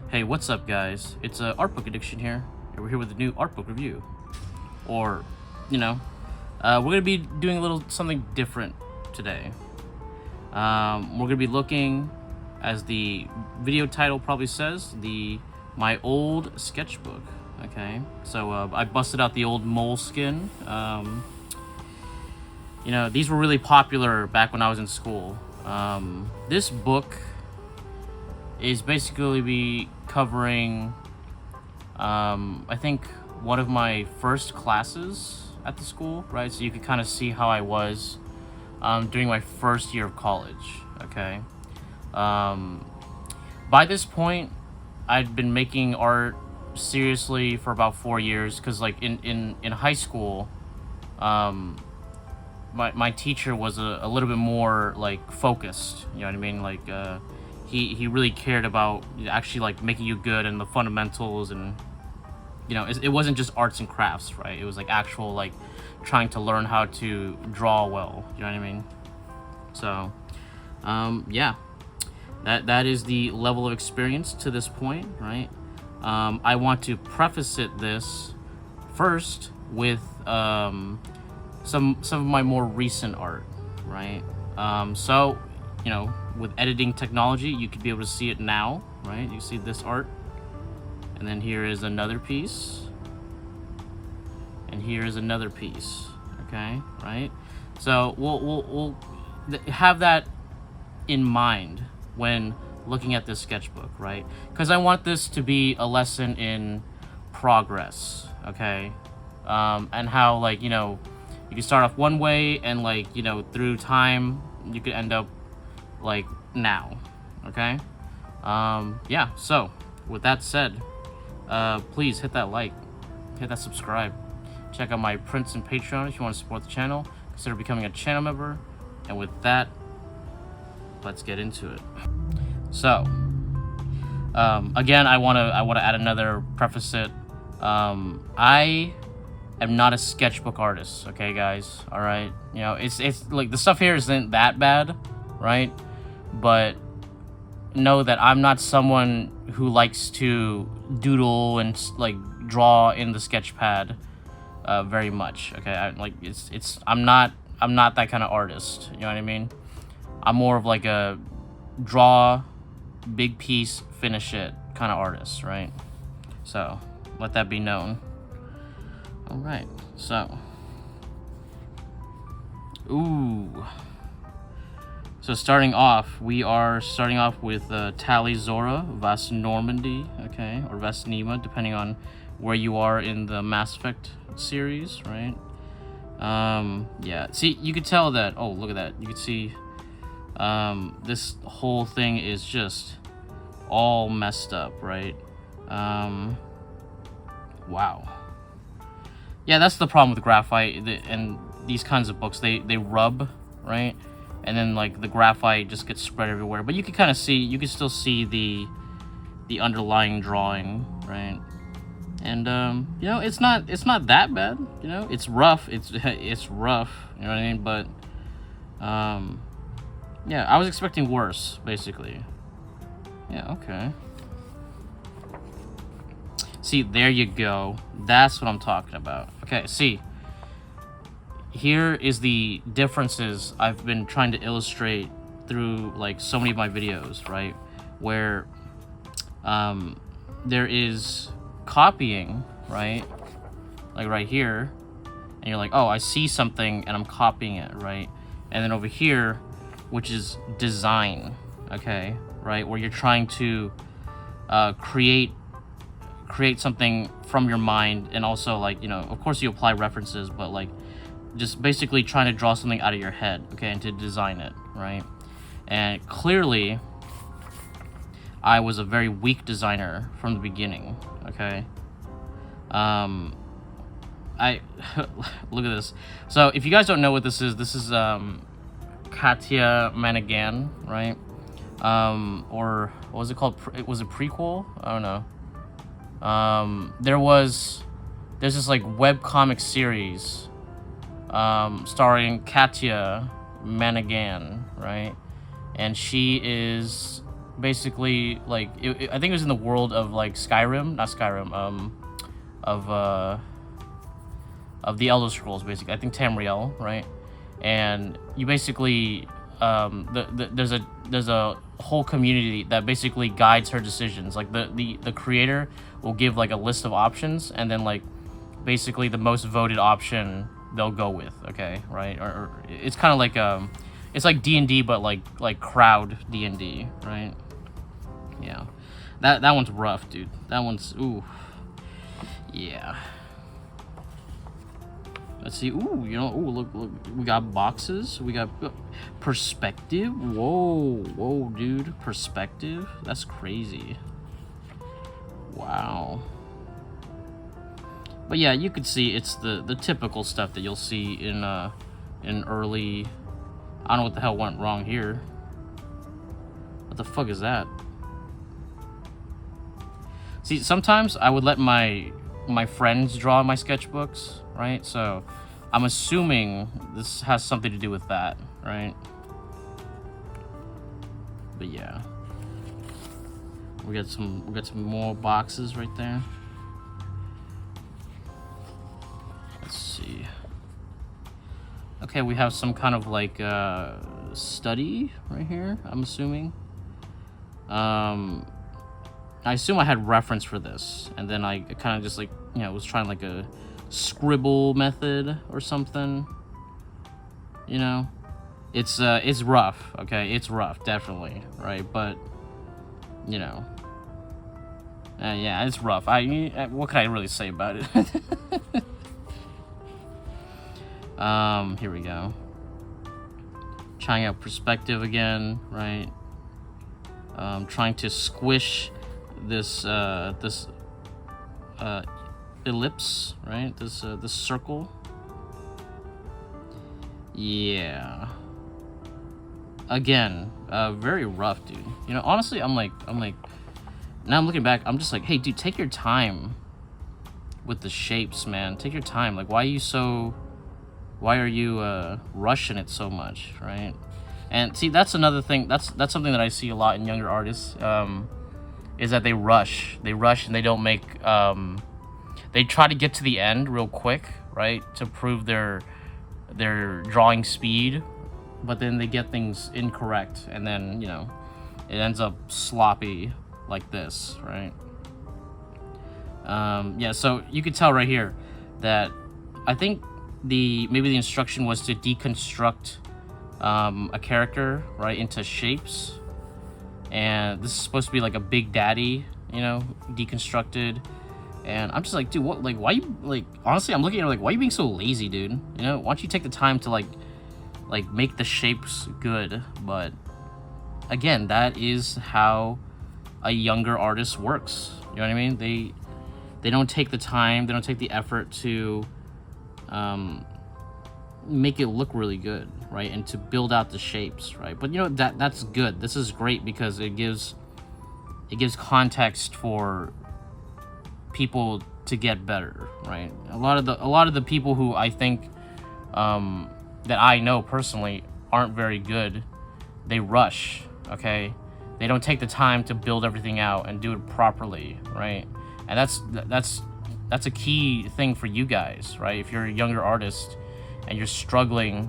Hey, what's up, guys? It's Artbook Addiction here, and we're here with a new Artbook review. Or, we're gonna be doing a little something different today. We're gonna be looking, as the video title probably says, my old sketchbook. Okay, so I busted out the old moleskin. These were really popular back when I was in school. This book is basically covering, I think, one of my first classes at the school, right? So you could kind of see how I was during my first year of college, okay? By this point, I'd been making art seriously for about 4 years, because like in high school, my teacher was a little bit more like focused, you know what I mean? Like he really cared about actually like making you good and the fundamentals, and it wasn't just arts and crafts, right? It was like actual like trying to learn how to draw well, you know what I mean? So yeah, that is the level of experience to this point, right? I want to preface this first with some of my more recent art, right? So with editing technology, you could be able to see it now, right? You see this art, and then here is another piece, and here is another piece. Okay, right? So we'll have that in mind when looking at this sketchbook, right? Because I want this to be a lesson in progress, okay? And how, like, you can start off one way, and like through time you could end up like now, okay? Yeah, so with that said, please hit that like, hit that subscribe, check out my prints and Patreon if you want to support the channel. Consider becoming a channel member. And with that, let's get into it. So again, I want to add another preface. I am not a sketchbook artist, okay, guys? All right, it's like the stuff here isn't that bad, right? But know that I'm not someone who likes to doodle and like draw in the sketch pad very much, okay? I'm not that kind of artist, you know what I mean? I'm more of like a draw, big piece, finish it kind of artist, right? So let that be known. All right, so so starting off, we are starting off with Tali Zora, Vast Normandy, okay, or Vastnima, depending on where you are in the Mass Effect series, right? Yeah, see, you could tell that, oh, look at that, you could see this whole thing is just all messed up, right? Wow. Yeah, that's the problem with graphite and these kinds of books. They rub, right? And then like the graphite just gets spread everywhere. But you can kind of see, you can still see the underlying drawing, right? And it's not that bad. It's rough. It's rough. You know what I mean? But yeah, I was expecting worse, basically. Yeah. Okay. See, there you go. That's what I'm talking about. Okay, see. Here is the differences I've been trying to illustrate through like so many of my videos, right? Where there is copying, right? Like right here, and you're like, oh, I see something and I'm copying it, right? And then over here, which is design, okay, right? Where you're trying to create something from your mind, and also like, of course you apply references, but like just basically trying to draw something out of your head, okay, and to design it, right? And clearly I was a very weak designer from the beginning, okay? I look at this. So if you guys don't know what this is Katya Managan, right? Or what was it called? It was a prequel? I don't know. There's this like webcomic series starring Katya Managan, right? And she is basically like I think it was in the world of like Skyrim, not Skyrim, of the Elder Scrolls, basically. I think Tamriel, right? And you basically there's a whole community that basically guides her decisions. Like the creator will give like a list of options, and then like basically the most voted option they'll go with. Okay, right? Or it's kind of like it's like D&D, but like crowd D&D, right? Yeah, that one's rough, dude. That one's ooh, yeah. Let's see. Ooh, you know. Ooh, look. We got boxes. We got perspective. Whoa, dude. Perspective. That's crazy. Wow. But yeah, you could see it's the typical stuff that you'll see in early. I don't know what the hell went wrong here. What the fuck is that? See, sometimes I would let my friends draw in my sketchbooks, right? So I'm assuming this has something to do with that, right? But yeah, we got some more boxes right there. Let's see. Okay, we have some kind of like study right here, I'm assuming. I assume I had reference for this, and then I kind of just like, you know, was trying like a scribble method or something. You know, it's rough. Okay, it's rough, definitely, right? But you know, yeah, it's rough. What can I really say about it? Here we go. Trying out perspective again, right? Trying to squish this ellipse, right? This circle. Yeah. Again, very rough, dude. You know, honestly, I'm like, now I'm looking back, I'm just like, hey, dude, take your time with the shapes, man. Take your time. Like, why are you rushing it so much, right? And see, that's another thing. That's something that I see a lot in younger artists. Is that they rush and they don't make. They try to get to the end real quick, right, to prove their drawing speed, but then they get things incorrect, and then you know, it ends up sloppy like this, right? Yeah, so you could tell right here that I think maybe the instruction was to deconstruct a character, right, into shapes, and this is supposed to be like a Big Daddy, you know, deconstructed. And I'm just like, dude, what, like, why you, like, honestly, I'm looking at it like, why are you being so lazy, dude? You know, why don't you take the time to like make the shapes good? But again, that is how a younger artist works. You know what I mean? They don't take the time, they don't take the effort to make it look really good, right? And to build out the shapes, right? But you know, that's good. This is great because it gives context for people to get better, right? A lot of the people who I think that I know personally aren't very good, they rush, okay? They don't take the time to build everything out and do it properly, right? And that's a key thing for you guys, right? If you're a younger artist and you're struggling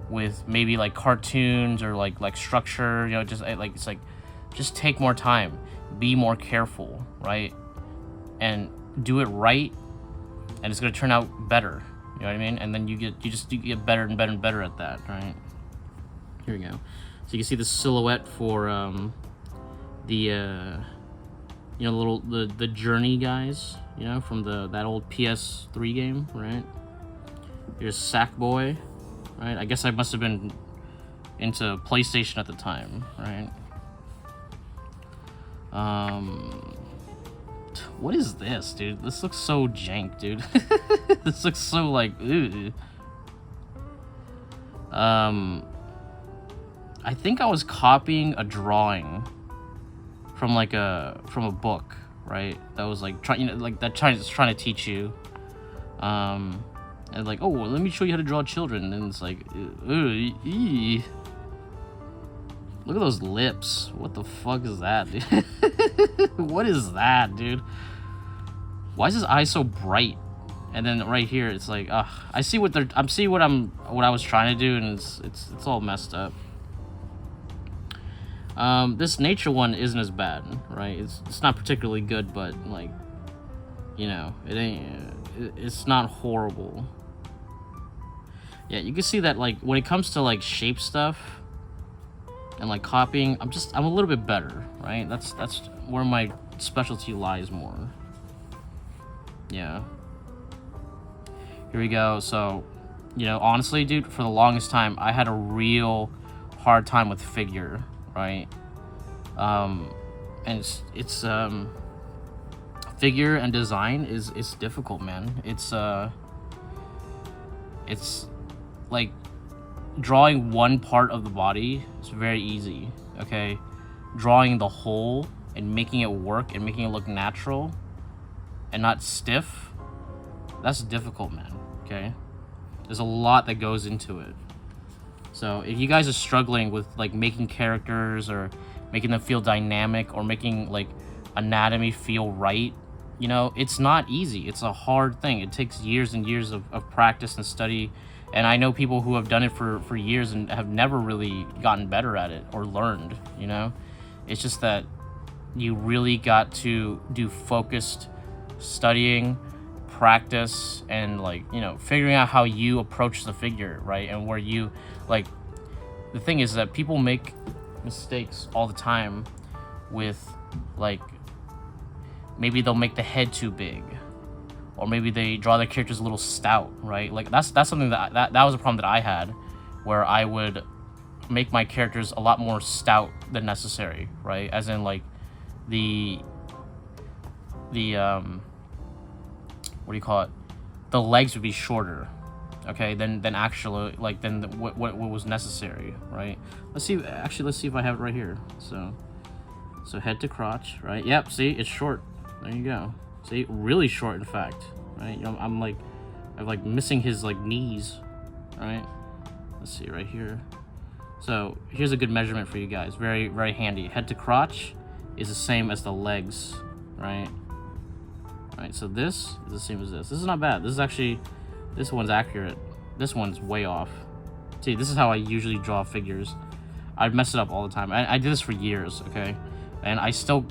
with maybe like cartoons or like structure, you know, just like, it's like, just take more time, be more careful, right? And do it right, and it's gonna turn out better. You know what I mean? And then you get better and better and better at that, right? Here we go. So you can see the silhouette for the the Journey guys, you know, from that old PS3 game, right? Here's Sackboy, right? I guess I must have been into PlayStation at the time, right? What is this, dude? This looks so jank, dude. This looks so like, ew. I think I was copying a drawing from a book, right? That was like trying to teach you, and like, oh, well, let me show you how to draw children, and it's like, Look at those lips. What the fuck is that, dude? What is that, dude? Why is his eye so bright? And then right here, it's like, I see what they're. I'm seeing what I was trying to do, and it's all messed up. This nature one isn't as bad, right? It's not particularly good, but like, you know, it ain't. It's not horrible. Yeah, you can see that like when it comes to like shape stuff and like copying, I'm a little bit better, right? That's where my specialty lies more. Yeah. Here we go. So, you know, honestly, dude, for the longest time, I had a real hard time with figure, right? And it's figure and design is difficult, man. It's like drawing one part of the body is very easy, okay? Drawing the whole and making it work and making it look natural and not stiff, that's difficult, man, okay? There's a lot that goes into it. So if you guys are struggling with like making characters or making them feel dynamic or making like anatomy feel right, you know, it's not easy. It's a hard thing. It takes years and years of practice and study. And I know people who have done it for years and have never really gotten better at it or learned, you know? It's just that you really got to do focused studying, practice, and like, you know, figuring out how you approach the figure, right? And where you, like, the thing is that people make mistakes all the time with, like, maybe they'll make the head too big, or maybe they draw their characters a little stout, right? Like that's something that was a problem that I had, where I would make my characters a lot more stout than necessary, right? As in like the what do you call it? The legs would be shorter, okay, than actually like than what was necessary, right? Let's see. Actually, let's see if I have it right here. So head to crotch, right? Yep. See, it's short. There you go. See, really short, in fact, right? You know, I'm like missing his like knees, right? Let's see right here. So here's a good measurement for you guys. Very, very handy. Head to crotch is the same as the legs, right? Right. So this is the same as this. This is not bad. This is actually, this one's accurate. This one's way off. See, this is how I usually draw figures. I mess it up all the time. I did this for years, okay? And I still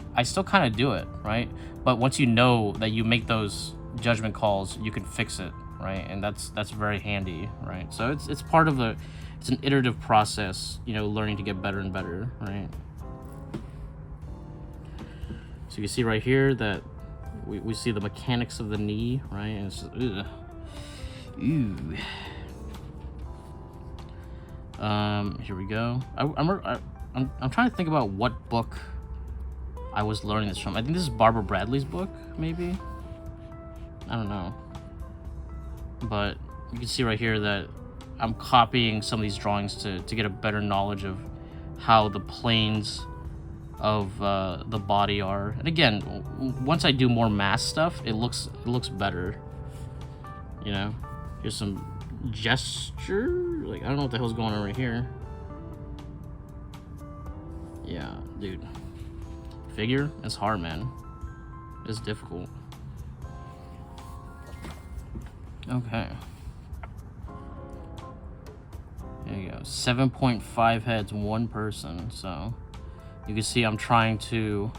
kind of do it, right? But once you know that you make those judgment calls, you can fix it, right? And that's very handy, right? So it's part of it's an iterative process, you know, learning to get better and better, right? So you can see right here that we see the mechanics of the knee, right? And it's just, ugh. Ooh. Here we go. I'm trying to think about what book I was learning this from. I think this is Barbara Bradley's book, maybe? I don't know. But you can see right here that I'm copying some of these drawings to get a better knowledge of how the planes of the body are. And again, once I do more mass stuff, it looks better. You know? Here's some gesture. Like, I don't know what the hell's going on right here. Yeah, dude. Figure, it's hard, man. It's difficult. Okay. There you go. 7.5 heads, one person. So you can see I'm trying to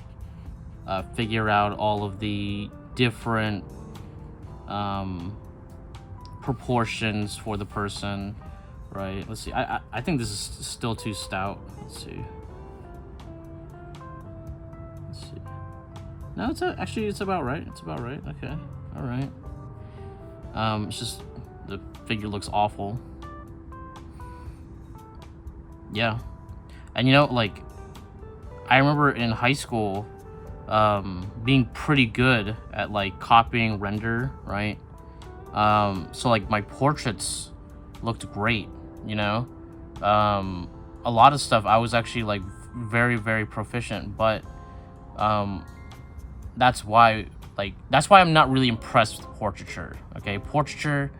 figure out all of the different proportions for the person, right? Let's see. I think this is still too stout. Let's see. No, it's about right. It's about right. Okay. All right. It's just the figure looks awful. Yeah. And you know, like, I remember in high school being pretty good at like copying render, right? So like my portraits looked great, you know? A lot of stuff I was actually like very, very proficient, but that's why I'm not really impressed with portraiture. Okay, portraiture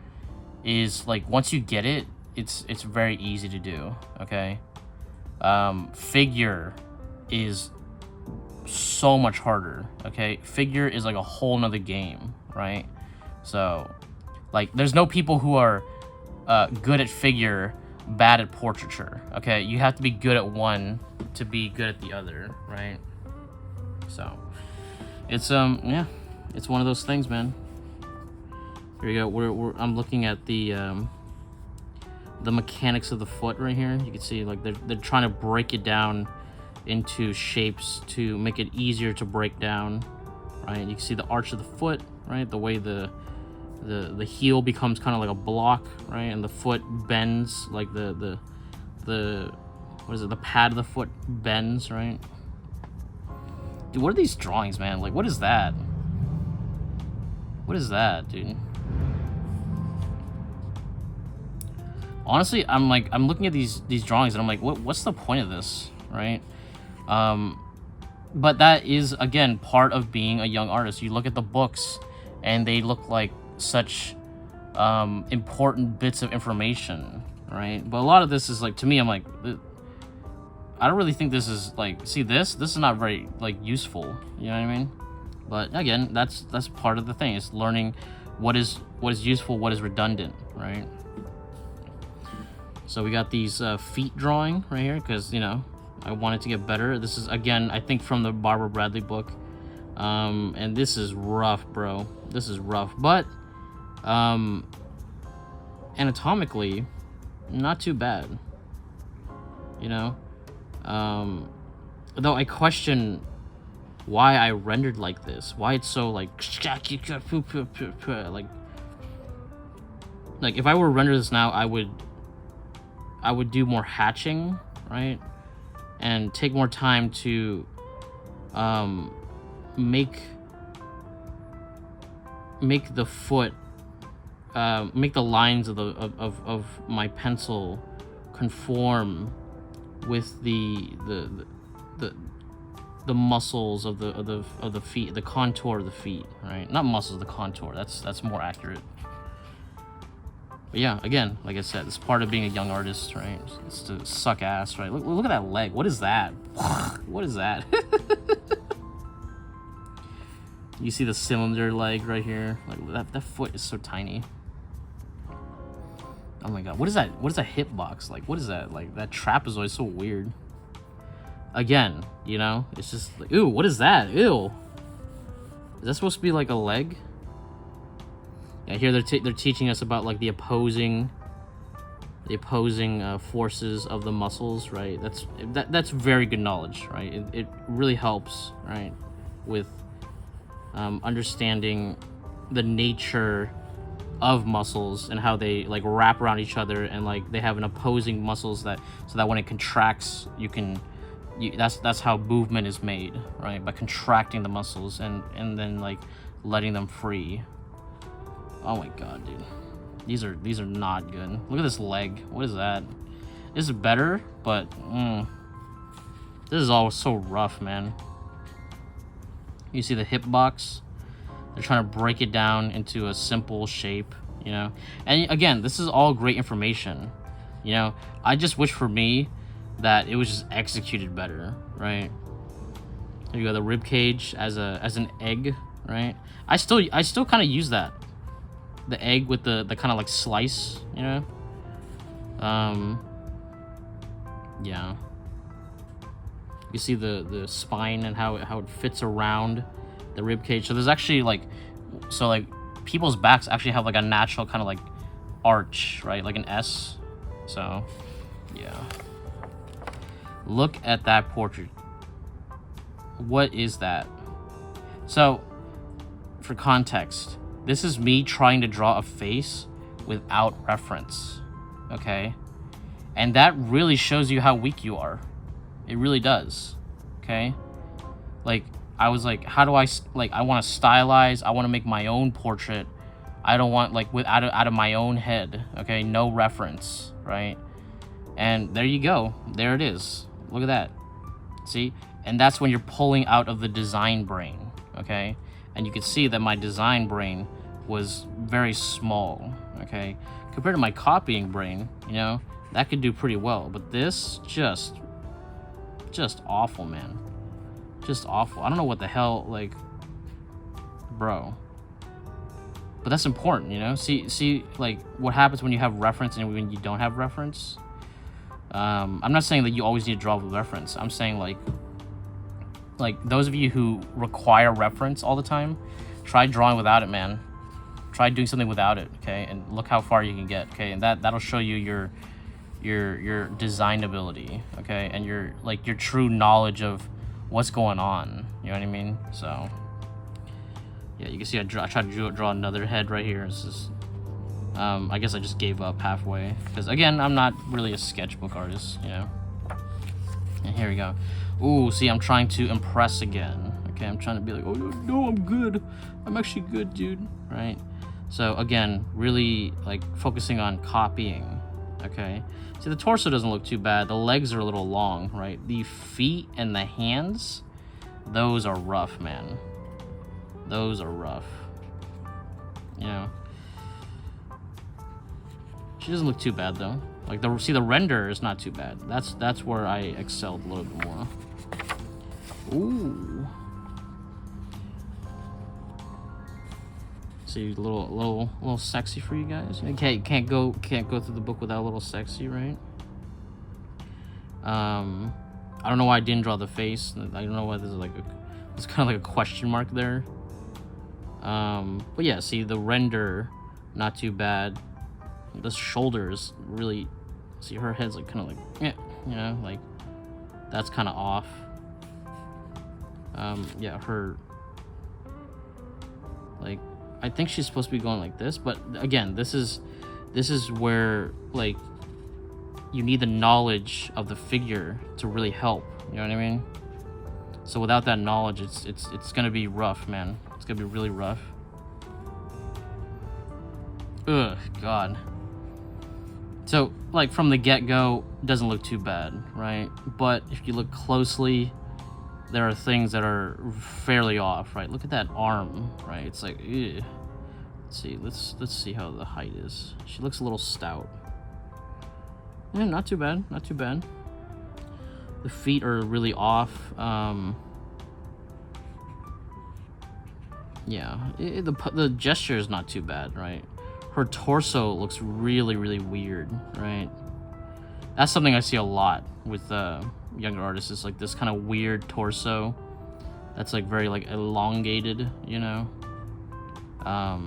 is like, once you get it, it's very easy to do. Okay, Figure is so much harder. Okay, figure is like a whole nother game, right? So like there's no people who are good at figure, bad at portraiture. Okay, you have to be good at one to be good at the other, right? So it's yeah, it's one of those things, man. Here we go. I'm looking at the mechanics of the foot right here. You can see like they're trying to break it down into shapes to make it easier to break down, right? You can see the arch of the foot, right? The way the heel becomes kind of like a block, right? And the foot bends, like the what is it? The pad of the foot bends, right? Dude, what are these drawings, man? Like, what is that? What is that, dude? Honestly, I'm looking at these drawings and I'm like, what's the point of this, right? But that is, again, part of being a young artist. You look at the books and they look like such important bits of information, right? But a lot of this is like, to me, I'm like, I don't really think this is like, see this is not very like useful, you know what I mean? But again, that's part of the thing. It's learning what is useful, what is redundant, right? So we got these feet drawing right here because, you know, I wanted to get better. This is, again, I think from the Barbara Bradley book. And this is rough, bro. This is rough. But anatomically, not too bad. You know? Though I question why I rendered like this. Why it's so like if I were to render this now, I would do more hatching, right? And take more time to make the foot, make the lines of my pencil conform with the muscles of the feet, the contour of the feet, right? Not muscles, the contour. That's more accurate. But yeah, again, like I said, it's part of being a young artist, right? It's to suck ass, right? Look at that leg. What is that? What is that? You see the cylinder leg right here? Like that foot is so tiny. Oh my god, what is that? What is a hip box? Like, what is that? Like, that trapezoid is so weird. Again, you know, it's just like, ooh, what is that? Ew. Is that supposed to be like a leg? Yeah, here they're teaching us about like the opposing forces of the muscles, right? That's very good knowledge, right? It really helps, right, with understanding the nature of muscles and how they like wrap around each other, and like they have an opposing muscles so that when it contracts, that's how movement is made, right? By contracting the muscles and then like letting them free. Oh my god, dude. These are not good. Look at this leg. What is that? This is better, but this is all so rough, man. You see the hip box? They're trying to break it down into a simple shape, you know? And again, this is all great information, you know? I just wish for me that it was just executed better, right? There you go, the rib cage as an egg, right? I still kind of use that. The egg with the kind of like slice, you know? Yeah. You see the spine and how it fits around the rib cage. So there's actually like people's backs actually have like a natural kind of like arch, right? Like an S. So yeah. Look at that portrait. What is that? So for context, this is me trying to draw a face without reference, okay? And that really shows you how weak you are. It really does, okay? Like, I was like, how do I want to stylize, I want to make my own portrait. I don't want, like, out of my own head, okay? No reference, right? And there you go. There it is. Look at that. See? And that's when you're pulling out of the design brain, okay? And you can see that my design brain was very small, okay? Compared to my copying brain, you know, that could do pretty well. But this just just awful, man. Just awful. I don't know what the hell, like, bro. But that's important, you know? See, like, what happens when you have reference and when you don't have reference? I'm not saying that you always need to draw with reference. I'm saying, like, those of you who require reference all the time, try drawing without it, man. Try doing something without it, okay? And look how far you can get, okay? And that'll show you your design ability, okay? And your true knowledge of what's going on. You know what I mean? So yeah, you can see I tried to draw another head right here. It's just, I guess I just gave up halfway because again, I'm not really a sketchbook artist, you know. And here we go. Ooh, see, I'm trying to impress again. Okay, I'm trying to be like, oh no, I'm good. I'm actually good, dude. Right? So again, really like focusing on copying. Okay. See, the torso doesn't look too bad. The legs are a little long, right? The feet and the hands, those are rough, man. Those are rough. You know. She doesn't look too bad though. Like the render is not too bad. That's where I excelled a little bit more. Ooh. See, a little sexy for you guys. Can't go through the book without a little sexy, right? I don't know why I didn't draw the face. I don't know why there's kind of like a question mark there. But yeah, see the render, not too bad. The shoulders really, see her head's like kind of like, yeah, you know, like that's kind of off. Yeah, her, like, I think she's supposed to be going like this, but again, this is where like you need the knowledge of the figure to really help. You know what I mean? So without that knowledge, it's gonna be rough, man. It's gonna be really rough. Ugh, God. So like from the get-go, doesn't look too bad, right? But if you look closely, there are things that are fairly off, right? Look at that arm, right? It's like, ew. Let's see how the height is. She looks a little stout. Yeah, not too bad, not too bad. The feet are really off. Yeah, the gesture is not too bad, right? Her torso looks really, really weird, right? That's something I see a lot with younger artists, is like this kind of weird torso that's like very like elongated, you know. I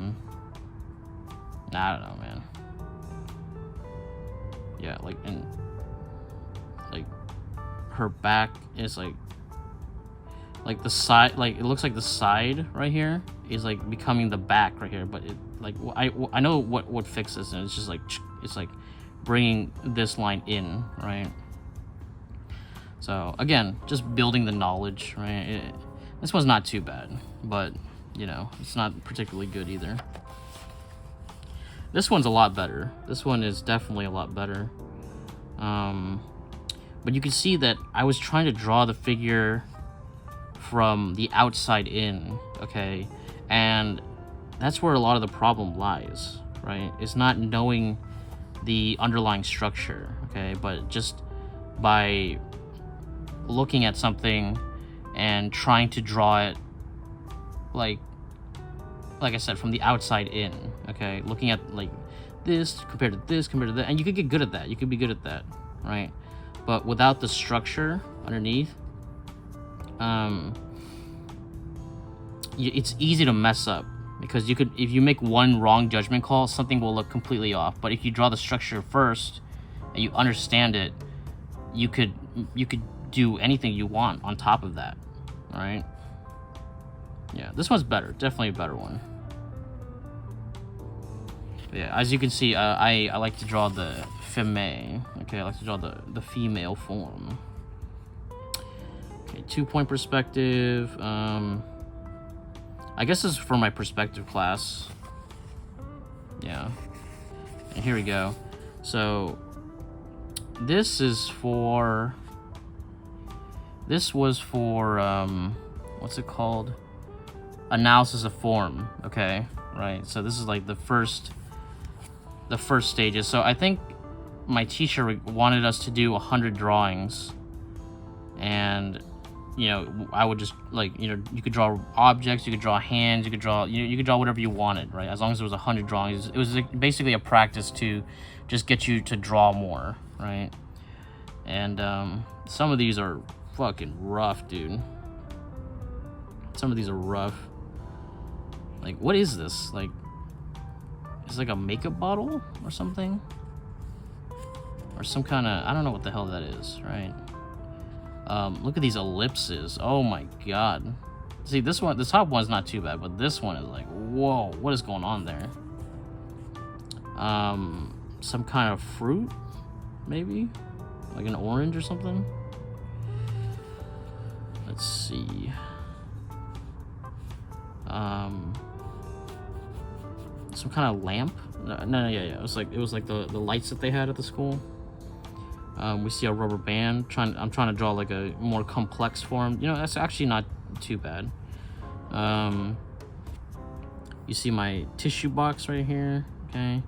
don't know, man. Yeah, like, and like her back is like the side, like it looks like the side right here is like becoming the back right here, but it like I know what fixes, and it's just like it's like bringing this line in, right? So again, just building the knowledge, right? This one's not too bad, but you know, it's not particularly good either. This one's a lot better. This one is definitely a lot better. But you can see that I was trying to draw the figure from the outside in, okay? And that's where a lot of the problem lies, right? It's not knowing the underlying structure, okay? But just by looking at something and trying to draw it like I said, from the outside in, okay? Looking at like this compared to this compared to that, and you could get good at that. You could be good at that, right? But without the structure underneath, it's easy to mess up, because if you make one wrong judgment call, something will look completely off. But if you draw the structure first and you understand it, you could do anything you want on top of that, right? Yeah, this one's better. Definitely a better one. But yeah, as you can see, I like to draw the femme. Okay, I like to draw the female form. Okay, 2-point perspective. I guess this is for my perspective class. Yeah. And here we go. So this was for what's it called? Analysis of form. Okay, right? So this is like the first stages. So I think my teacher wanted us to do 100 drawings and you know, I would just like, you know, you could draw objects, you could draw hands, you could draw, you could draw whatever you wanted, right? As long as there was 100 drawings, it was like basically a practice to just get you to draw more, right? And some of these are fucking rough, dude. Some of these are rough. Like, what is this? Like, it's like a makeup bottle or something, or some kind of, I don't know what the hell that is, right? Look at these ellipses. Oh my god. See, this one, the top one's not too bad, but this one is like, whoa, what is going on there? Some kind of fruit, maybe? Like an orange or something? Let's see. Some kind of lamp? No, yeah. It was like the lights that they had at the school. We see a rubber band. I'm trying to draw like a more complex form. You know, that's actually not too bad. You see my tissue box right here. Okay.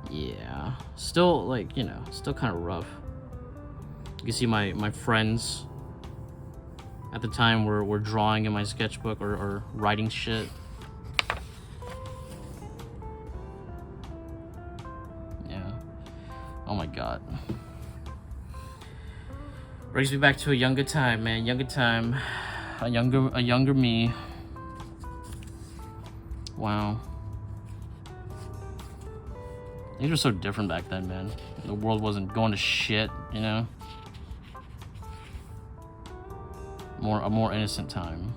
Yeah. Still, like, you know, still kind of rough. You can see my friends at the time were drawing in my sketchbook or writing shit. Oh my god. Brings me back to a younger time, man. Younger time. A younger me. Wow. Things were so different back then, man. The world wasn't going to shit, you know? A more innocent time.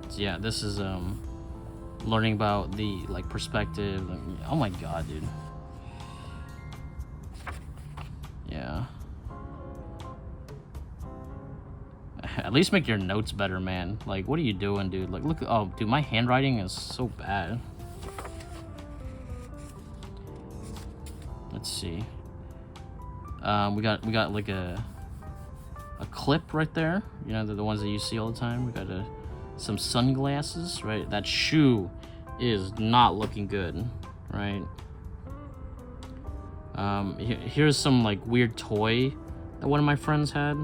So yeah, this is learning about the like perspective. Oh my god, dude. Yeah. At least make your notes better, man. Like, what are you doing, dude? Like, look. Oh, dude, my handwriting is so bad. Let's see. We got like a clip right there. You know, the ones that you see all the time. We got some sunglasses, right? That shoe is not looking good, right? Here's some like weird toy that one of my friends had.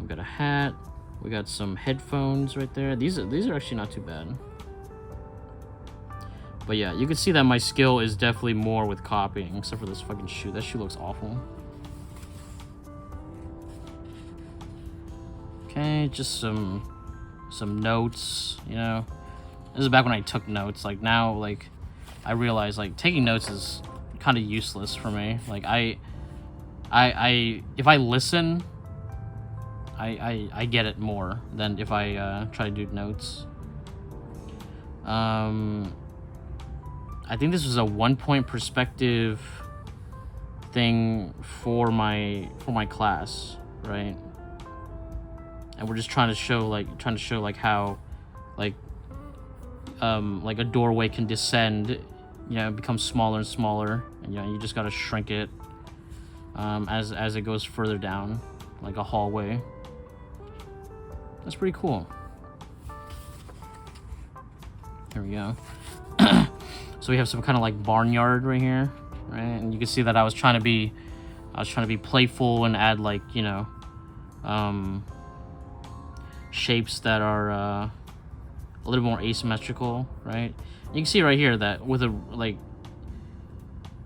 We got a hat. We got some headphones right there. These are actually not too bad. But yeah, you can see that my skill is definitely more with copying, except for this fucking shoe. That shoe looks awful. Okay, just some notes. You know, this is back when I took notes. Like now, like I realize like taking notes is kind of useless for me. Like if I listen, I get it more than if I try to do notes. I think this was a 1-point perspective thing for my class, right? And we're just trying to show like how like a doorway can descend, you know, become smaller and smaller, and you know, you just gotta shrink it as it goes further down, like a hallway. That's pretty cool. Here we go. So we have some kind of like barnyard right here, right? And you can see that I was trying to be playful and add like, you know, shapes that are a little more asymmetrical, right? You can see right here that with a like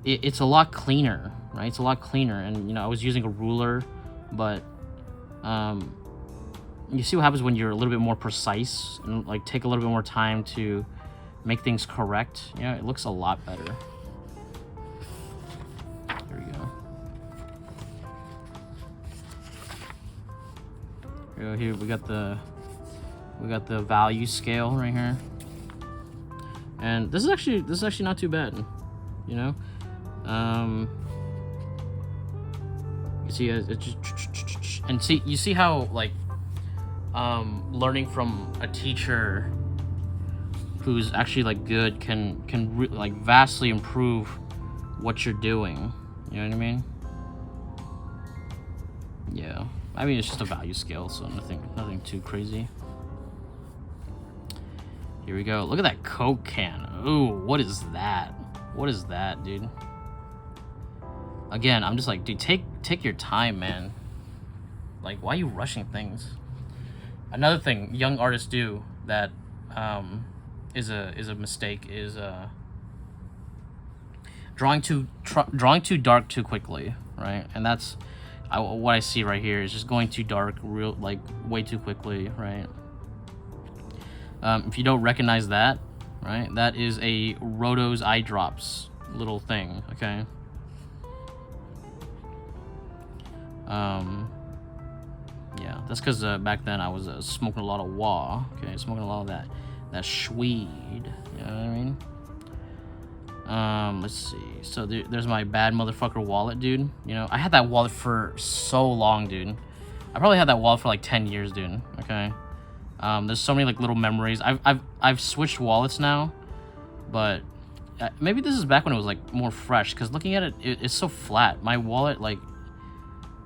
it's a lot cleaner, right? It's a lot cleaner, and you know, I was using a ruler, but you see what happens when you're a little bit more precise and like take a little bit more time to make things correct. You know, it looks a lot better. There we go. Here we got the value scale right here, and this is actually not too bad, you know. You see, you see how like learning from a teacher who's actually like good can like vastly improve what you're doing. You know what I mean? Yeah. I mean, it's just a value scale, so nothing too crazy. Here we go. Look at that Coke can. Ooh, what is that? What is that, dude? Again, I'm just like, dude, take your time, man. Like, why are you rushing things? Another thing young artists do that is a mistake is drawing too dark too quickly, right? And that's what I see right here is just going too dark, like way too quickly, right? If you don't recognize that, right, that is a Roto's eye drops little thing, okay? Yeah, that's because back then I was smoking a lot of wah, okay, smoking a lot of that Schweed, you know what I mean? Let's see. So there's my bad motherfucker wallet, dude. You know, I had that wallet for so long, dude. I probably had that wallet for like 10 years, dude. Okay. There's so many like little memories. I've switched wallets now, but maybe this is back when it was like more fresh. Cause looking at it, it's so flat. My wallet, like,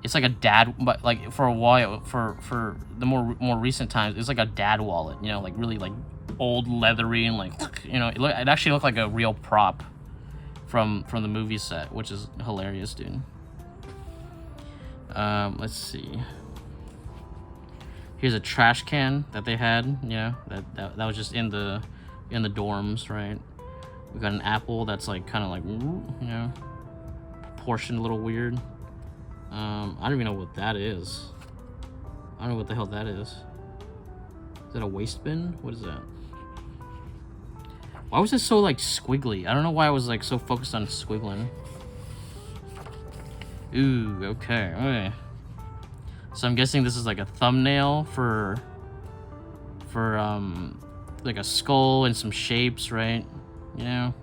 it's like a dad, but like for a while, for the more recent times, it's like a dad wallet. You know, like really like old leathery and like, you know, it actually looked like a real prop from the movie set, which is hilarious, dude. Let's see. Here's a trash can that they had, you know, that was just in the dorms, right? We got an apple that's like kind of like, you know, proportioned a little weird. I don't even know what that is. I don't know what the hell that is. Is that a waste bin? What is that? Why was it so like squiggly? I don't know why I was like so focused on squiggling. Ooh, okay. So I'm guessing this is like a thumbnail for like a skull and some shapes, right? You know?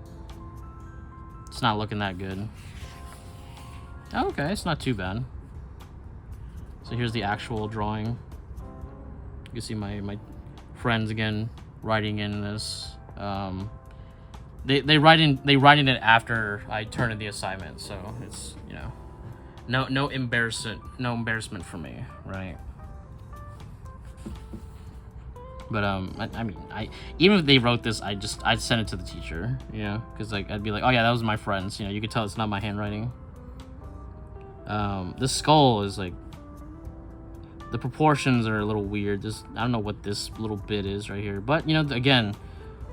It's not looking that good. Oh, okay, it's not too bad. So here's the actual drawing. You can see my friends again writing in this. They write in it after I turn in the assignment, so it's, you know, no embarrassment for me, right? But I mean, even if they wrote this, I'd send it to the teacher, you know, because like I'd be like, oh yeah, that was my friend's, you know, you could tell it's not my handwriting. This skull is like, the proportions are a little weird. Just, I don't know what this little bit is right here, but you know, again,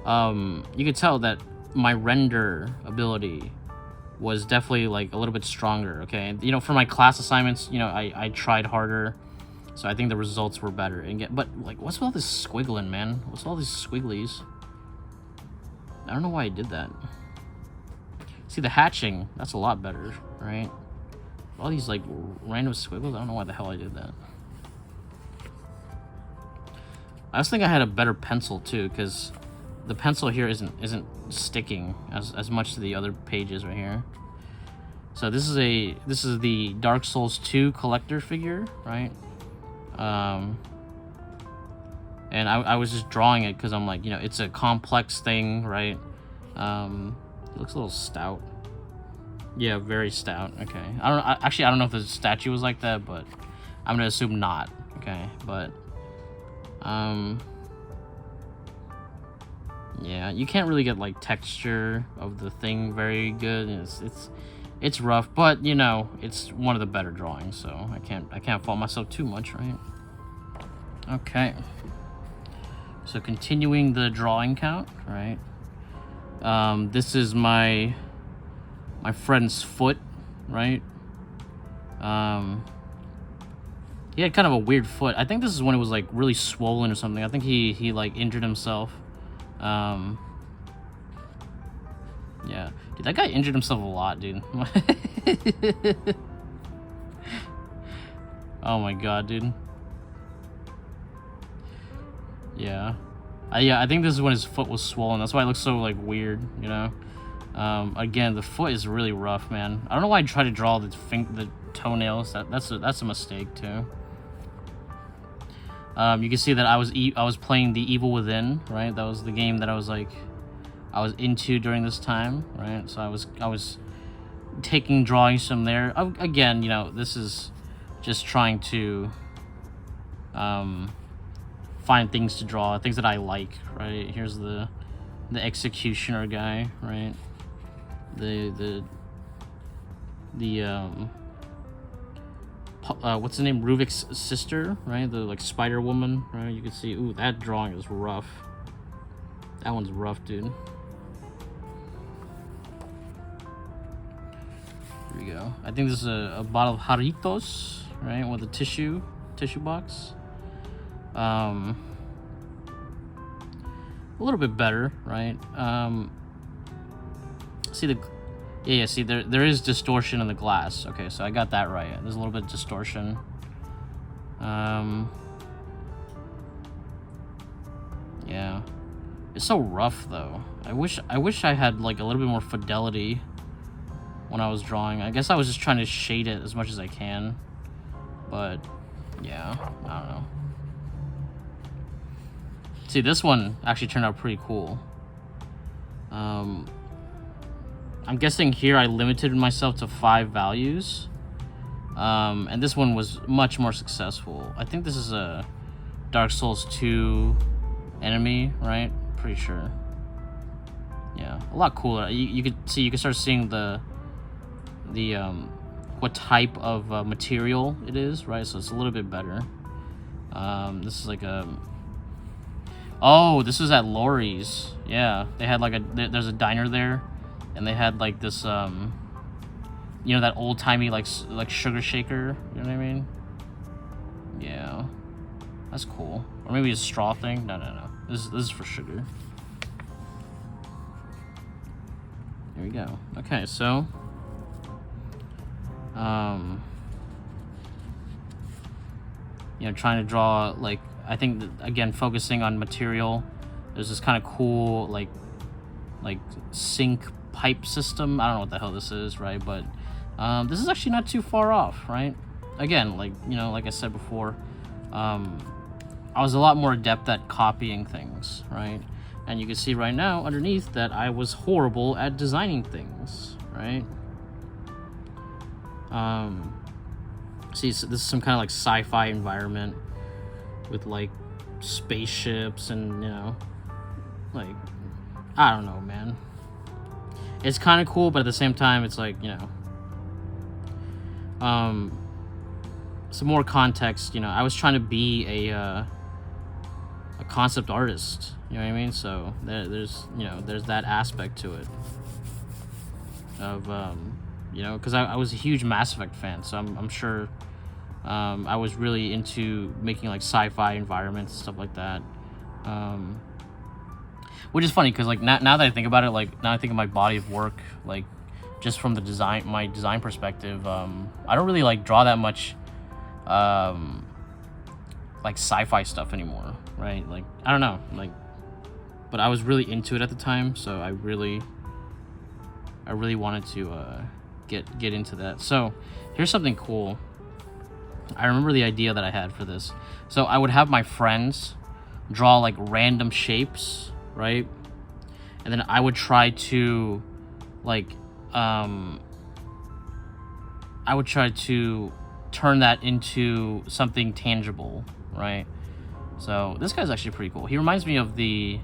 you could tell that my render ability was definitely like a little bit stronger. Okay, you know, for my class assignments, you know, I tried harder, so I think the results were better. But like, what's with all this squiggling, man? What's all these squigglies? I don't know why I did that. See, the hatching, that's a lot better, right? All these like random squiggles, I don't know why the hell I did that. I also think I had a better pencil too, because the pencil here isn't sticking as much to the other pages right here. So this is the Dark Souls 2 collector figure, right? And I was just drawing it because I'm like, you know, it's a complex thing, right? It looks a little stout. Yeah, very stout. Okay. I don't know if the statue was like that, but I'm gonna assume not. Okay, but yeah, you can't really get like texture of the thing very good. It's rough, but you know, it's one of the better drawings, so I can't fault myself too much, right? Okay. So continuing the drawing count, right? This is my friend's foot, right? He had kind of a weird foot. I think this is when it was like really swollen or something. I think he like injured himself. Yeah, dude, that guy injured himself a lot, dude. Oh my god, dude. Yeah. I think this is when his foot was swollen. That's why it looks so like weird, you know. Again, the foot is really rough, man. I don't know why I tried to draw the toenails. That's a mistake too. You can see that I was playing The Evil Within, right? That was the game that I was into during this time, right? So I was taking drawings from there. Again, you know, this is just trying to find things to draw, things that I like, right? Here's the executioner guy, right? The what's the name? Ruvik's sister, right? The like Spider Woman, right? You can see, ooh, that drawing is rough. That one's rough, dude. Here we go. I think this is a bottle of Jarritos, right? With a tissue box. A little bit better, right? See the, yeah. See there is distortion in the glass. Okay, so I got that right. There's a little bit of distortion. Yeah, it's so rough though. I wish I had like a little bit more fidelity when I was drawing. I guess I was just trying to shade it as much as I can, but yeah, I don't know. See, this one actually turned out pretty cool. I'm guessing here I limited myself to 5 values. And this one was much more successful. I think this is a Dark Souls 2 enemy, right? Pretty sure. Yeah, a lot cooler. You could start seeing the what type of material it is, right? So it's a little bit better. This is like a... Oh, this was at Lori's. Yeah, they had like there's a diner there, and they had like this, you know, that old-timey like sugar shaker, you know what I mean? Yeah, that's cool. Or maybe a straw thing. No. This is for sugar. Here we go. Okay, so you know, trying to draw, like, I think again focusing on material. There's this kind of cool like sink pipe system. I don't know what the hell this is, right? But this is actually not too far off, right? Again, like, you know, like I said before, I was a lot more adept at copying things, right? And you can see right now underneath that I was horrible at designing things, right? See, so this is some kind of like sci-fi environment with like spaceships and, you know, like, I don't know, man. It's kind of cool, but at the same time, it's like, you know, some more context. You know, I was trying to be a concept artist. You know what I mean? So there's, you know, there's that aspect to it. Of you know, because I was a huge Mass Effect fan, so I'm sure I was really into making like sci-fi environments and stuff like that. Which is funny because like now that I think about it, like now I think of my body of work, like just from the my design perspective, I don't really like draw that much like sci-fi stuff anymore, right? Like, I don't know, like, but I was really into it at the time, so I really wanted to get into that. So here's something cool. I remember the idea that I had for this. So I would have my friends draw like random shapes, right? And then I would try to like turn that into something tangible, right? So this guy's actually pretty cool. He reminds me of the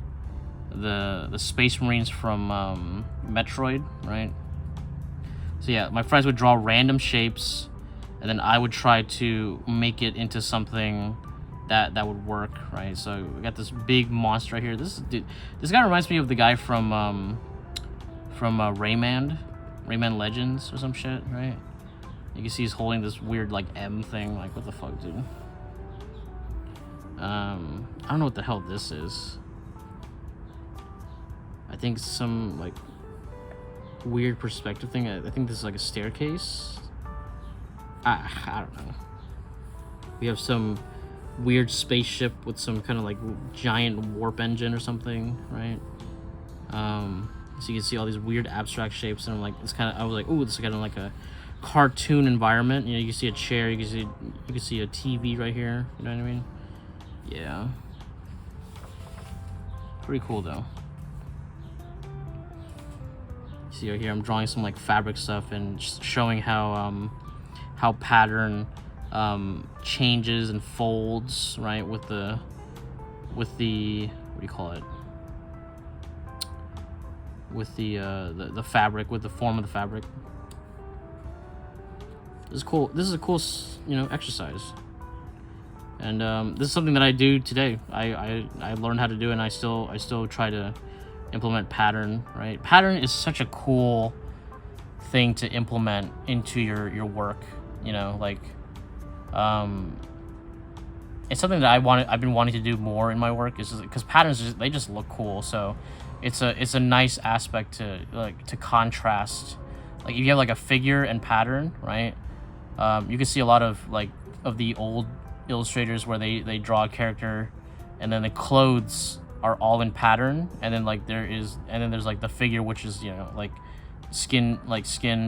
Space Marines from Metroid, right? So yeah, my friends would draw random shapes, and then I would try to make it into something that would work, right? So we got this big monster right here. This guy reminds me of the guy from Rayman Legends or some shit, right? You can see he's holding this weird like M thing. Like, what the fuck, dude? I don't know what the hell this is. I think some like weird perspective thing. I think this is like a staircase. I don't know. We have some weird spaceship with some kind of like giant warp engine or something, right? So you can see all these weird abstract shapes, and I'm like, it's kind of, I was like, ooh, this is kind of like a cartoon environment. You know, you can see a chair, you can see a TV right here. You know what I mean? Yeah. Pretty cool though. See right here, I'm drawing some like fabric stuff and just showing how pattern changes and folds, right, with the what do you call it? With the fabric, with the form of the fabric. This is cool. This is a cool, exercise. And this is something that I do today. I learned how to do it, and I still try to implement pattern, right? Pattern is such a cool thing to implement into your work, like it's something that I've been wanting to do more in my work, is because patterns they just look cool. So it's a nice aspect to contrast. Like if you have like a figure and pattern, right? You can see a lot of the old illustrators where they draw a character and then the clothes are all in pattern, and then there's like the figure, which is like skin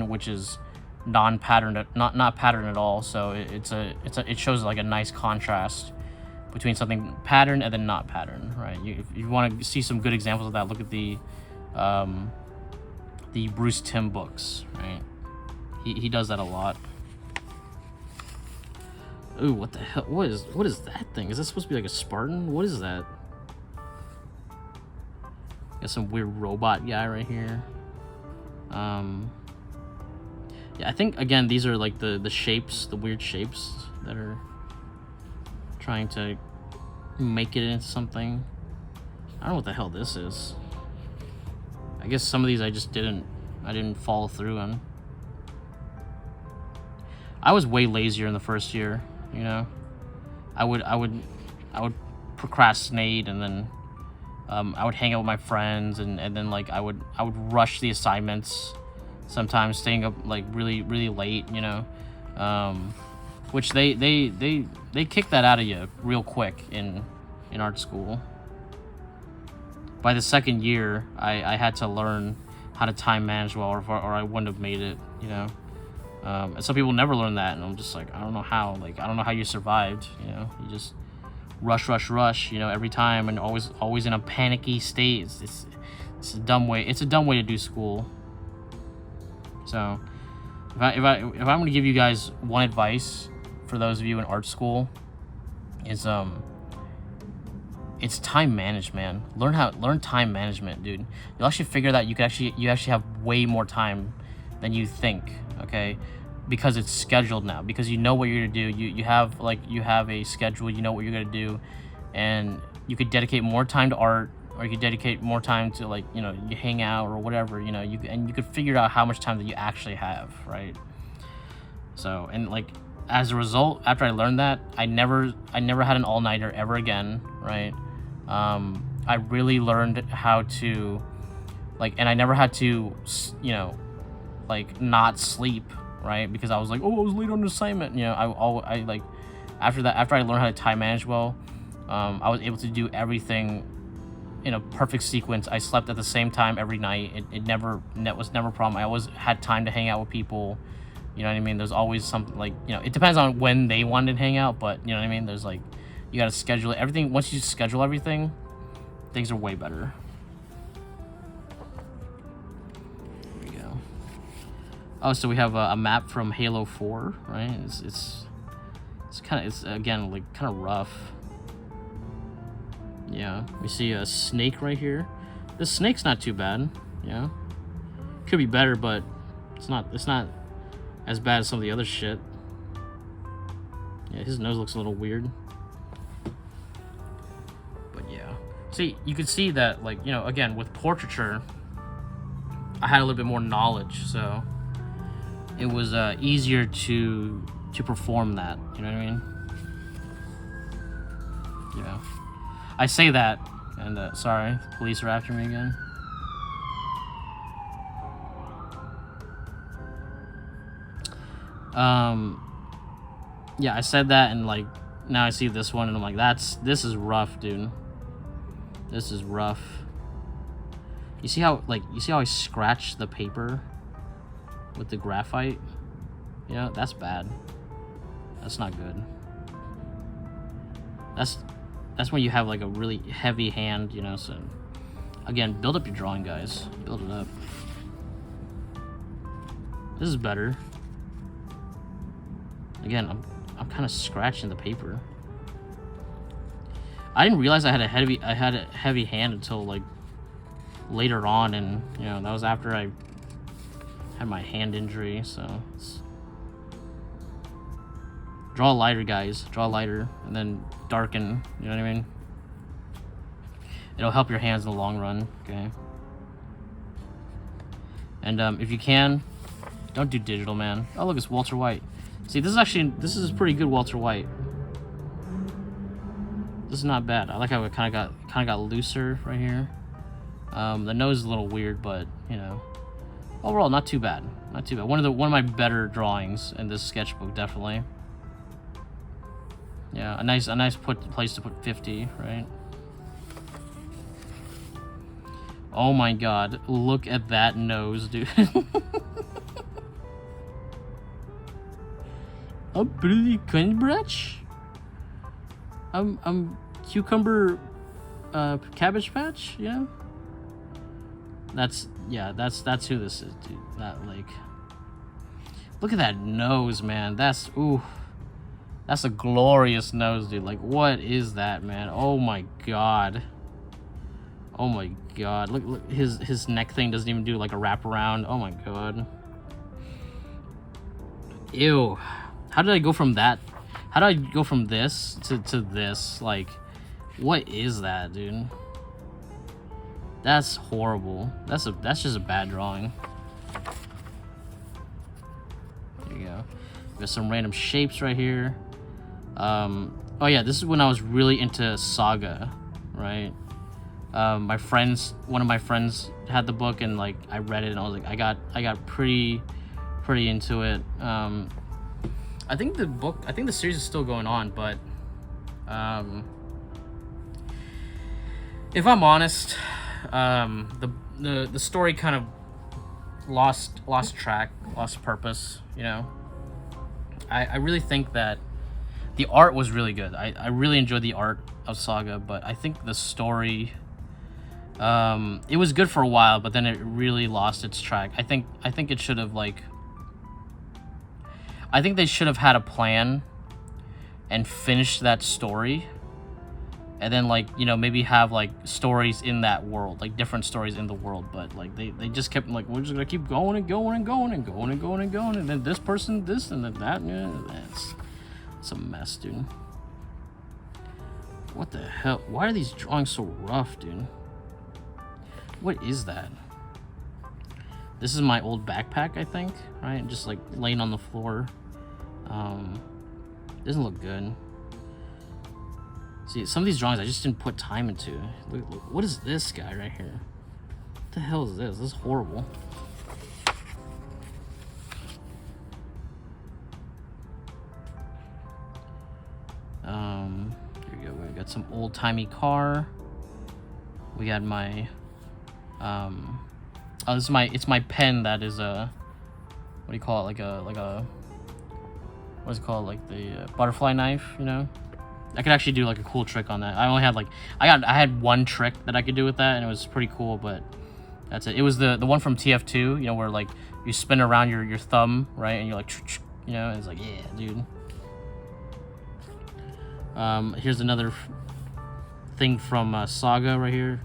which is non-patterned, not patterned at all. So it shows like a nice contrast between something patterned and then not patterned, right? If you want to see some good examples of that, look at the Bruce Timm books, right? He does that a lot. Ooh, what the hell? What is that thing? Is that supposed to be like a Spartan? What is that? Got some weird robot guy right here. Yeah, I think again these are like the shapes, the weird shapes that are trying to make it into something. I don't know what the hell this is. I guess some of these I didn't follow through on. I was way lazier in the first year, I would procrastinate, and then I would hang out with my friends, and then like I would rush the assignments, sometimes staying up like really late, which they kick that out of you real quick in art school. By the second year, I had to learn how to time manage well, or I wouldn't have made it, and some people never learn that, and I'm just like, I don't know how. Like, I don't know how you survived. You just rush every time, and always in a panicky state. It's a dumb way. It's a dumb way to do school. So if I'm gonna give you guys one advice for those of you in art school, is it's time management. Learn time management, dude. You'll actually figure that you actually have way more time than you think, okay? Because it's scheduled now, because you know what you're gonna do. You have a schedule, you know what you're gonna do, and you could dedicate more time to art, or you could dedicate more time to you hang out or whatever, you could figure out how much time that you actually have, right? So, and as a result, after I learned that, I never had an all-nighter ever again, right? I really learned how to and I never had to not sleep, right? Because I was like, oh, I was late on an assignment. After I learned how to time manage well, I was able to do everything in a perfect sequence. I slept at the same time every night. It was never a problem. I always had time to hang out with people. You know what I mean? There's always something it depends on when they wanted to hang out, but you know what I mean? There's you gotta schedule everything. Once you schedule everything, things are way better. There we go. Oh, so we have a map from Halo 4, right? It's again kind of rough. Yeah, we see a snake right here. This snake's not too bad. Yeah, could be better, but it's not as bad as some of the other shit. Yeah, his nose looks a little weird. But yeah, see, you can see that again with portraiture, I had a little bit more knowledge, so it was easier to perform that. You know what I mean? I say that, and sorry, the police are after me again. Yeah, I said that, and now I see this one, and I'm like, this is rough, dude. This is rough. You see how I scratched the paper with the graphite? Yeah, that's bad. That's not good. That's when you have a really heavy hand, so again, build up your drawing, guys. Build it up. This is better. Again, I'm kind of scratching the paper. I didn't realize I had a heavy hand until later on, and that was after I had my hand injury, so Draw lighter, guys. Draw lighter, and then darken. You know what I mean? It'll help your hands in the long run. Okay. And if you can, don't do digital, man. Oh, look, it's Walter White. See, this is pretty good Walter White. This is not bad. I like how it kind of got looser right here. The nose is a little weird, but you know, overall not too bad. Not too bad. One of my better drawings in this sketchbook, definitely. Yeah, a nice place to put 50, right? Oh my god, look at that nose, dude. I'm pretty Cambridge. I'm cucumber cabbage patch, you know? That's who this is, dude. That, like, look at that nose, man. That's a glorious nose, dude. Like, what is that, man? Oh my god. Oh my god. Look, his neck thing doesn't even do like a wraparound. Oh my god. Ew. How did I go from that? How did I go from this to this? Like, what is that, dude? That's horrible. That's just a bad drawing. There you go. There's some random shapes right here. Oh yeah, this is when I was really into Saga, right? One of my friends had the book, and like I read it, and I was like, I got pretty into it. I think the series is still going on, but if I'm honest, the story kind of lost track, lost purpose, you know. I really think that the art was really good. I really enjoyed the art of Saga, but I think the story, it was good for a while, but then it really lost its track. I think it should have, like, I think they should have had a plan and finished that story, and then, like, you know, maybe have like stories in that world, like different stories in the world. But like they just kept like, we're just gonna keep going and going and going and going and going and going, and then this person this and then that. Yeah, it's a mess, dude. What the hell? Why are these drawings so rough, dude? What is that? This is my old backpack, I think, right? Just like laying on the floor. Doesn't look good. See, some of these drawings I just didn't put time into. Look, what is this guy right here? What the hell is this? This is horrible. Here we go. We got some old-timey car. We got my oh, it's my pen that is a, what do you call it, like a what is it called, like the butterfly knife, you know? I could actually do like a cool trick on that. I only had like, I had one trick that I could do with that, and it was pretty cool, but that's it. It was the one from TF2, you know, where like you spin around your thumb, right, and you're like, you know, and it's like, yeah, dude. Here's another thing from Saga right here.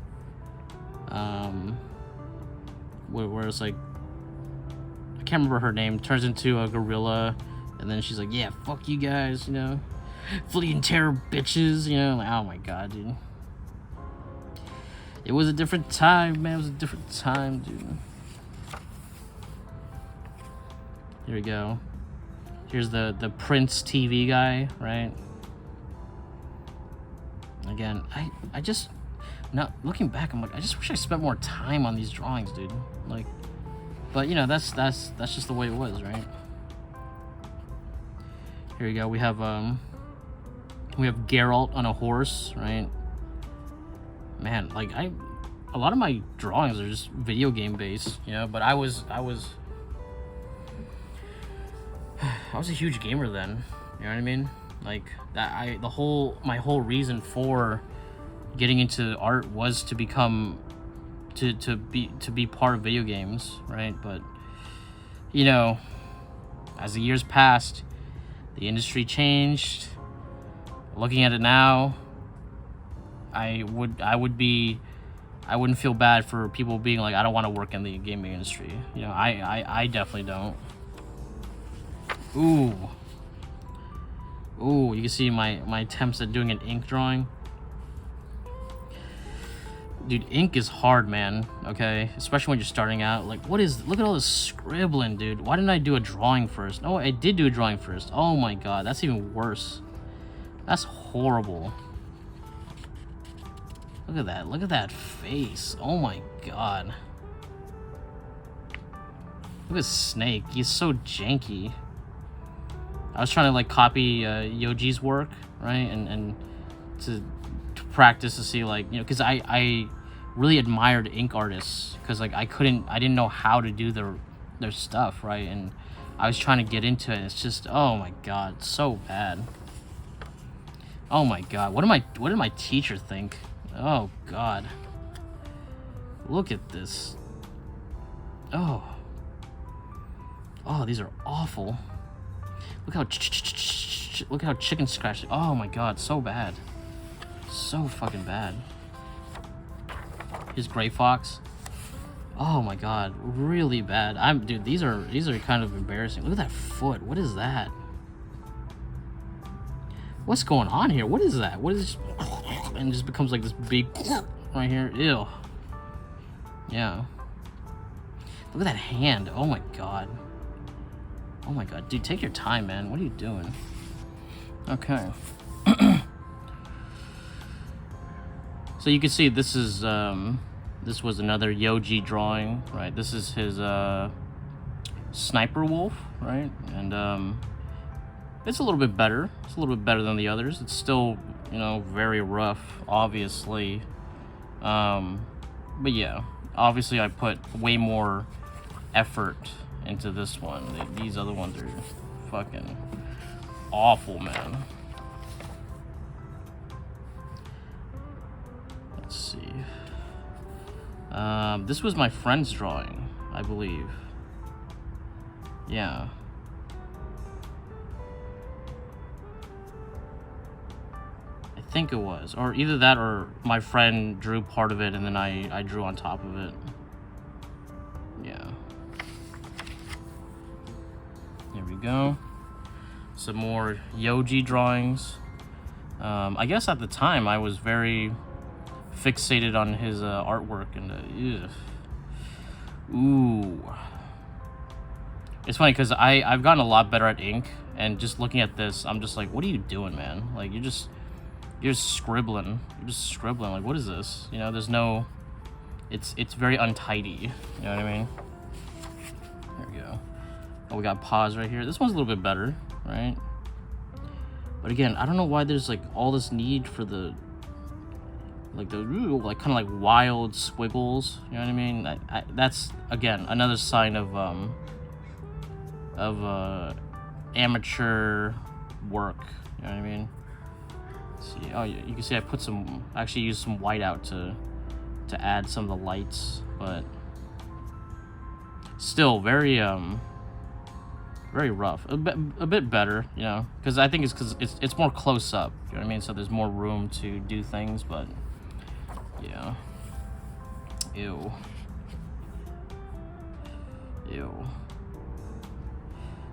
Where it's like, I can't remember her name, turns into a gorilla, and then she's like, yeah, fuck you guys, you know, fleeing terror bitches, you know. Like, oh my god, dude, it was a different time, man. It was a different time, dude. Here we go. Here's the Prince TV guy, right? Again, I just, now looking back, I'm like, I just wish I spent more time on these drawings, dude. Like, but you know, that's just the way it was, right? Here we go. We have Geralt on a horse, right? Man, like a lot of my drawings are just video game based, you know. But I was a huge gamer then. You know what I mean? Like that. My whole reason for getting into art was to become to be part of video games, right? But you know, as the years passed, the industry changed. Looking at it now, I wouldn't feel bad for people being like, I don't want to work in the gaming industry. You know, I definitely don't. Ooh. Ooh, you can see my attempts at doing an ink drawing. Dude, ink is hard, man, okay? Especially when you're starting out. Like, look at all this scribbling, dude. Why didn't I do a drawing first? No, I did do a drawing first. Oh my god, that's even worse. That's horrible. Look at that face. Oh my god. Look at Snake, he's so janky. I was trying to like copy Yoji's work, right? And to practice to see, like, you know, because I really admired ink artists, because like I didn't know how to do their stuff, right? And I was trying to get into it. It's just, oh my god, so bad. Oh my god, what did my teacher think? Oh god, look at this. Oh, these are awful. Look how chicken scratch. Oh my god, so bad. So fucking bad. Here's Gray Fox. Oh my god, really bad. Dude, these are kind of embarrassing. Look at that foot. What is that? What's going on here? What is that? What is this? And it just becomes like this big right here. Ew. Yeah. Look at that hand. Oh my god. Oh my god, dude, take your time, man. What are you doing? Okay. So you can see this is this was another Yoji drawing, right? This is his sniper wolf, right? And it's a little bit better. It's a little bit better than the others. It's still, you know, very rough, obviously. But yeah, obviously I put way more effort into this one. These other ones are fucking awful, man. Let's see. This was my friend's drawing, I believe. Yeah. I think it was. Or either that or my friend drew part of it and then I drew on top of it. Yeah. There we go. Some more Yoji drawings. I guess at the time I was very fixated on his artwork and ooh. It's funny because I've gotten a lot better at ink, and just looking at this, I'm just like, what are you doing, man? Like you're just scribbling. You're just scribbling. Like, what is this? You know, there's no. It's very untidy. You know what I mean? There we go. Oh, we got pause right here. This one's a little bit better, right? But again, I don't know why there's like all this need for the like kind of like wild squiggles. You know what I mean? That's again another sign of amateur work. You know what I mean? Let's see, oh, you can see I put actually used some whiteout to add some of the lights, but still very rough. A bit better, you know, because I think it's because it's more close up. You know what I mean? So there's more room to do things, but yeah. Ew.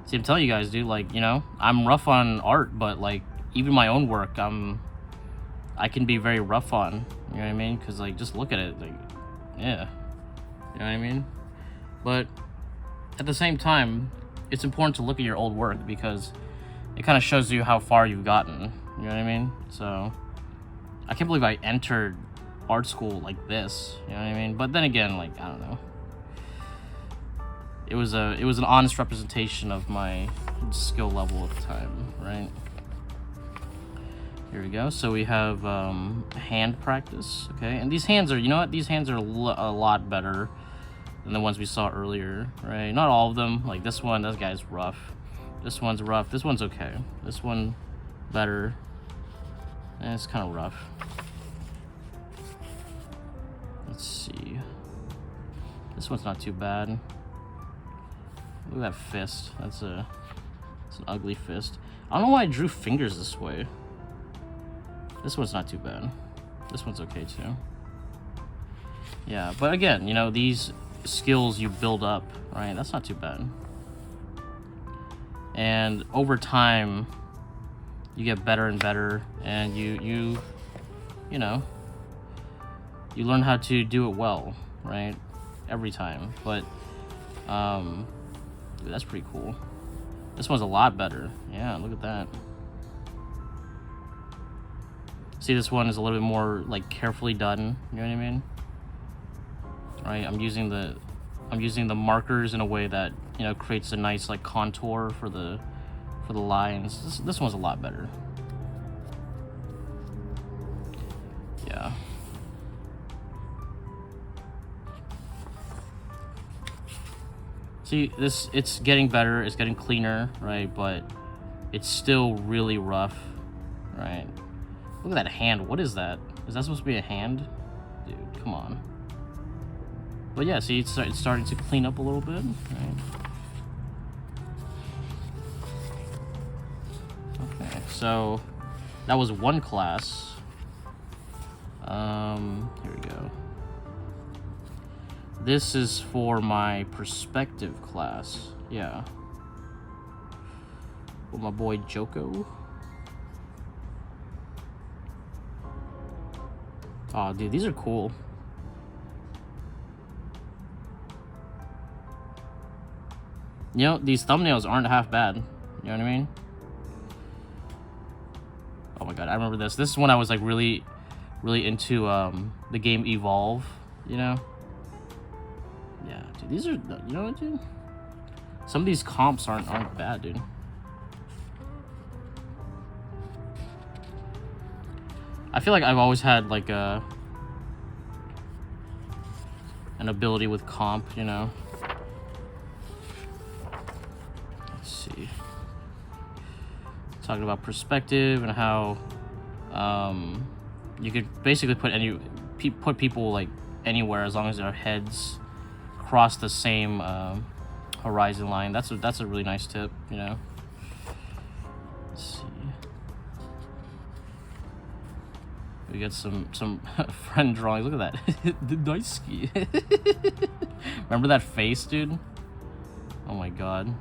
See, I'm telling you guys, dude, like, you know, I'm rough on art, but like even my own work, I can be very rough on. You know what I mean? Because like, just look at it, like, yeah. You know what I mean? But at the same time, it's important to look at your old work because it kind of shows you how far you've gotten. You know what I mean? So I can't believe I entered art school like this. You know what I mean? But then again, like, I don't know. It was an honest representation of my skill level at the time, right? Here we go. So we have hand practice, okay? And these hands are, you know what? These hands are a lot better than the ones we saw earlier, right? Not all of them. Like this one, this guy's rough. This one's rough. This one's okay. This one, better. And it's kind of rough. Let's see. This one's not too bad. Look at that fist. It's an ugly fist. I don't know why I drew fingers this way. This one's not too bad. This one's okay too. Yeah, but again, you know, these skills you build up, right? That's not too bad. And over time, you get better and better, and you know, you learn how to do it well, right? Every time. But dude, that's pretty cool. This one's a lot better. Yeah, look at that. See, this one is a little bit more like carefully done. You know what I mean? Right. I'm using the markers in a way that, you know, creates a nice like contour for the lines. This one's a lot better. Yeah. See, it's getting better, it's getting cleaner, right? But it's still really rough, right? Look at that hand. What is that? Is that supposed to be a hand? Dude, come on. But yeah, see, it's starting to clean up a little bit, right? Okay, so that was one class. Here we go. This is for my perspective class. Yeah. With my boy Joko. Oh, dude, these are cool. You know, these thumbnails aren't half bad. You know what I mean? Oh my god, I remember this. This is when I was like really into the game Evolve, you know? Yeah, dude, these are, you know what, dude? Some of these comps aren't bad, dude. I feel like I've always had like an ability with comp, you know? Let's see. Talking about perspective and how you could basically put people like anywhere as long as their heads cross the same horizon line. That's a really nice tip, you know? Let's see. We got some friend drawings. Look at that. The nice ski. Remember that face, dude? Oh my god.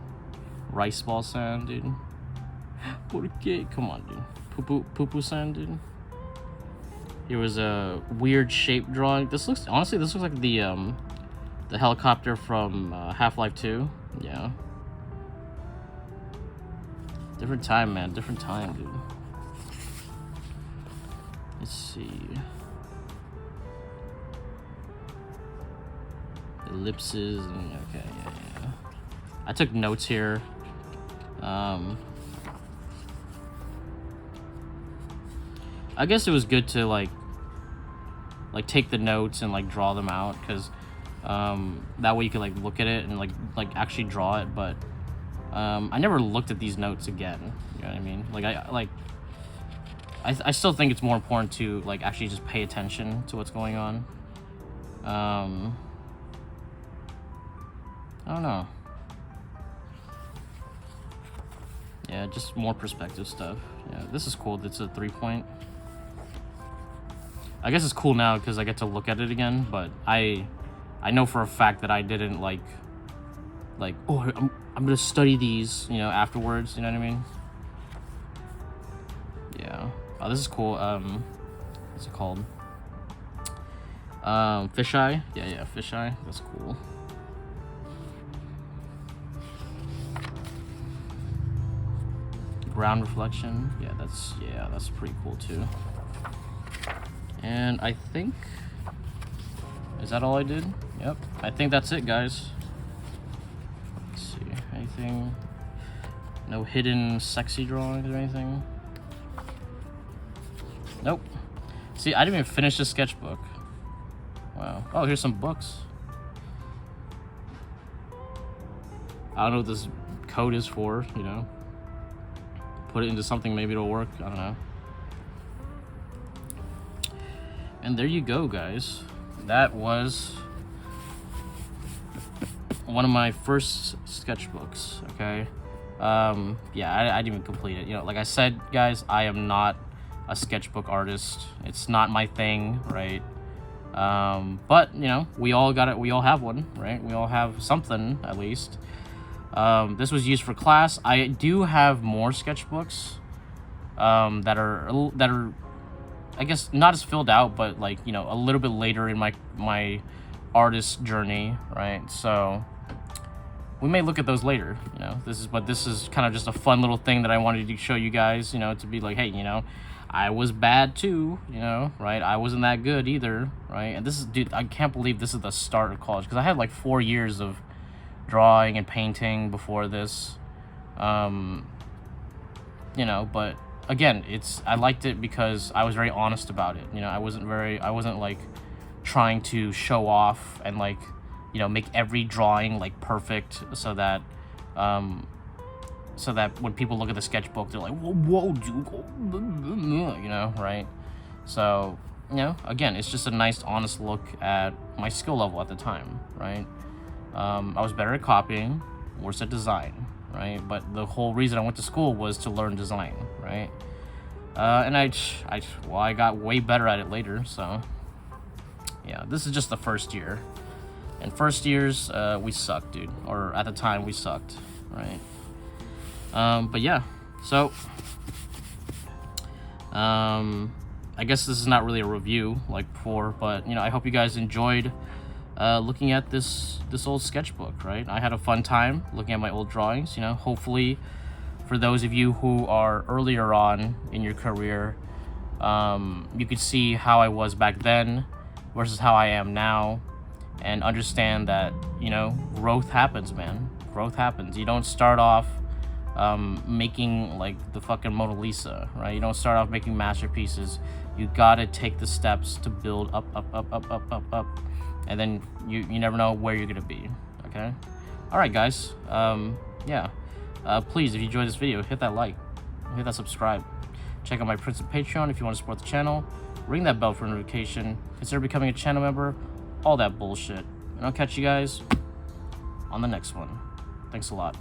Rice ball sand, dude. Porque? Come on, dude. Poo sand, dude. Here was a weird shape drawing. This looks like the helicopter from Half-Life 2. Yeah. Different time, man. Different time, dude. Let's see. Ellipses and okay, yeah. I took notes here. I guess it was good to like take the notes and like draw them out, because that way you could like look at it and like actually draw it. But I never looked at these notes again. You know what I mean? I still think it's more important to like actually just pay attention to what's going on. I don't know. Yeah, just more perspective stuff. Yeah, this is cool. It's a 3-point. I guess it's cool now because I get to look at it again, but I know for a fact that I didn't like oh, I'm gonna study these, you know, afterwards. You know what I mean? Yeah. Oh, this is cool. What's it called? Fisheye. Yeah, fisheye. That's cool. Ground reflection. Yeah, that's pretty cool too. And I think, is that all I did? Yep. I think that's it, guys. Let's see. Anything? No hidden sexy drawings or anything? Nope. See, I didn't even finish the sketchbook. Wow. Oh, here's some books. I don't know what this code is for, you know. Put it into something, maybe it'll work. I don't know. And there you go, guys. That was one of my first sketchbooks, okay? Yeah, I didn't even complete it. You know, like I said, guys, I am not a sketchbook artist. It's not my thing, right? But, you know, we all got it. We all have one, right? We all have something, at least. This was used for class. I do have more sketchbooks. that are I guess not as filled out, but like, you know, a little bit later in my artist journey, right? So we may look at those later, you know. This is kind of just a fun little thing that I wanted to show you guys, you know, to be like, hey, you know, I was bad too, you know, right? I wasn't that good either, right? And this is, dude, I can't believe this is the start of college, because I had like 4 years of drawing and painting before this, you know. But again, I liked it because I was very honest about it, you know. I wasn't like trying to show off and like, you know, make every drawing like perfect so that when people look at the sketchbook, they're like, whoa, dude, you know, right? So, you know, again, it's just a nice, honest look at my skill level at the time, right? I was better at copying, worse at design, right? But the whole reason I went to school was to learn design, right? And I got way better at it later, so yeah, this is just the first year. And first years, we sucked, dude. Or at the time, we sucked, right? But yeah, so I guess this is not really a review like before, but you know, I hope you guys enjoyed looking at this old sketchbook, right? I had a fun time looking at my old drawings, you know. Hopefully, for those of you who are earlier on in your career, you could see how I was back then versus how I am now, and understand that, you know, growth happens, man. Growth happens. You don't start off making like the fucking Mona Lisa, right? You don't start off making masterpieces. You gotta take the steps to build up, and then you never know where you're gonna be. Okay. All right, guys. Yeah. Please, if you enjoyed this video, hit that like, hit that subscribe. Check out my Prince and Patreon if you want to support the channel. Ring that bell for notification. Consider becoming a channel member. All that bullshit. And I'll catch you guys on the next one. Thanks a lot.